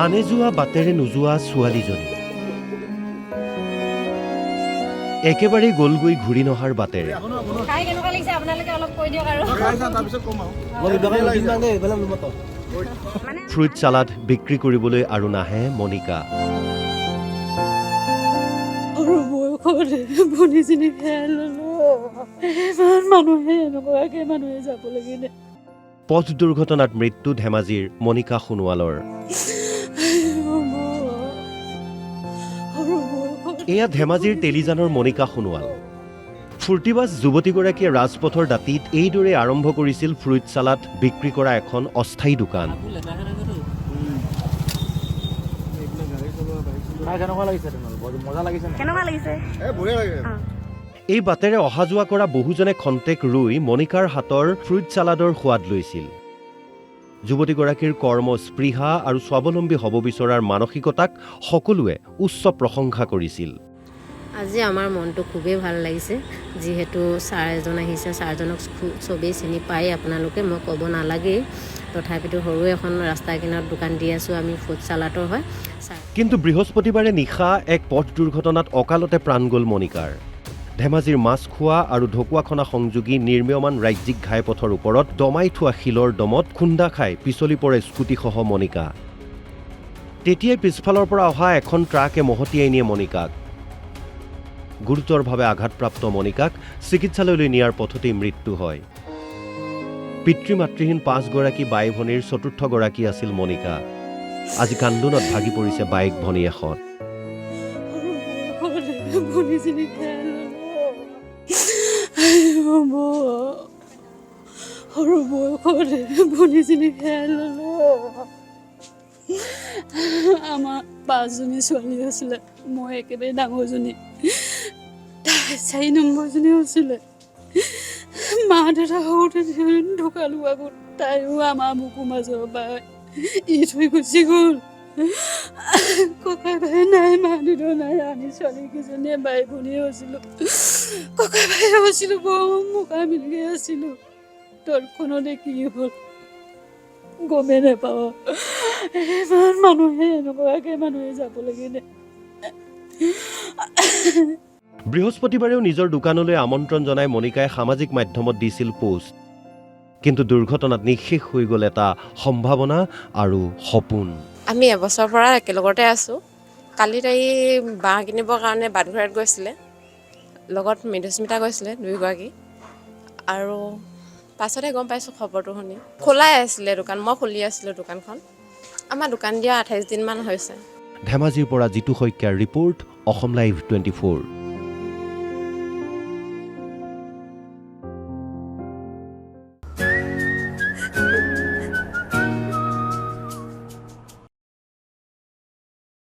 আনে যোৱা বাটেৰে নোযোৱা ছোৱালীজনী একেবাৰে গলগৈ ঘূৰি নহাৰ বাটেৰে ফ্ৰুইট চালাড বিক্ৰী কৰিবলৈ আৰু নাহে মনিকা। পথ দুৰ্ঘটনাত মৃত্যু ধেমাজিৰ মনিকা সোণোৱালৰ। এয়া ধেমাজিৰ তেলিজানৰ মনিকা সোণোৱাল। ফূৰ্তিবাজ যুৱতীগৰাকীয়ে ৰাজপথৰ দাঁতিত এইদৰে আৰম্ভ কৰিছিল ফ্ৰুইট চালাড বিক্ৰী কৰা এখন অস্থায়ী দোকান। এই বাটেৰে অহা যোৱা কৰা বহুজনে খন্তেক ৰুই মনিকাৰ হাতৰ ফ্ৰুইট চালাডৰ সোৱাদ লৈছিল। যুৱতীগৰাকীৰ কৰ্ম স্পৃহা আৰু স্বাৱলম্বী হ'ব বিচৰাৰ মানসিকতাক সকলোৱে উচ্চ প্ৰশংসা কৰিছিল। আজি আমাৰ মনটো খুবেই ভাল লাগিছে, যিহেতু ছাৰ এজন আহিছে। ছাৰজনক চবেই চিনি পায় আপোনালোকে, মই ক'ব নালাগেই। তথাপিতো সৰু এখন ৰাস্তা কিনাৰত দোকান দি আছোঁ আমি, ফ্ৰুইট চালাডৰ হয়। কিন্তু বৃহস্পতিবাৰে নিশা এক পথ দুৰ্ঘটনাত অকালতে প্ৰাণ গ'ল মনিকাৰ। ধেমাজিৰ মাছখোৱা আৰু ঢকুৱাখনা সংযোগী নিৰ্মীয়মান ৰাজ্যিক ঘাইপথৰ ওপৰত দমাই থোৱা শিলৰ দমত খুন্দা খাই পিছলি পৰে স্কুটিসহ মনিকা। তেতিয়াই পিছফালৰ পৰা অহা এখন ট্ৰাকে মহতিয়াই নিয়ে মনিকাক। গুৰুতৰভাৱে আঘাতপ্ৰাপ্ত মনিকাক চিকিৎসালয়লৈ নিয়াৰ পথতেই মৃত্যু হয়। পিতৃ মাতৃহীন 5 গৰাকী বাই ভনীৰ চতুৰ্থগৰাকী আছিল মনিকা। আজি কান্দোনত ভাগি পৰিছে বাইক ভনীয়েকহঁত। আমাৰ 5জনী ছোৱালী আছিলে, মই একেবাৰে ডাঙৰজনী, 4 নম্বৰজনী আছিলে। মা দেউতা সৰুতে ঢুকালো, আগত তাইও আমাৰ বুকুৰ মাজৰ পৰা ই থৈ গুচি গ'ল। ককাই ভাই নাই, মা দেউতা নাই। আমি ছোৱালীকেইজনীয়ে বাই ভনীয়ে হৈছিলোঁ, ককাই ভাই হৈছিলোঁ, বৰ মোকা মিলি আছিলোঁ। তৎক্ষণতে কি হ'ল গমেই নাপাওঁ। ইমান মানুহে এনেকুৱাকৈ মানুহে যাব লাগিলে। বৃহস্পতিবাৰেও নিজৰ দোকানলৈ আমন্ত্ৰণ জনাই মনিকাই সামাজিক মাধ্যমত দিছিল পোষ্ট। কিন্তু দুৰ্ঘটনাত নিঃশেষ হৈ গ'ল এটা সম্ভাৱনা আৰু সপোন। আমি এবছৰৰ পৰা একেলগতে আছোঁ। কালি তাই বাঁহ কিনিবৰ কাৰণে বাটঘৰাত গৈছিলে, লগত মৃদুস্মিতা গৈছিলে, 2গৰাকী। আৰু পাছতে গম পাইছোঁ খবৰটো শুনি। খোলাই আছিলে দোকান, মই খুলি আছিলোঁ দোকানখন। আমাৰ দোকান দিয়া 28 দিনমান হৈছে। ধেমাজিৰ পৰা জিতু শইকীয়াৰ ৰিপৰ্ট, অসম লাইভ 24।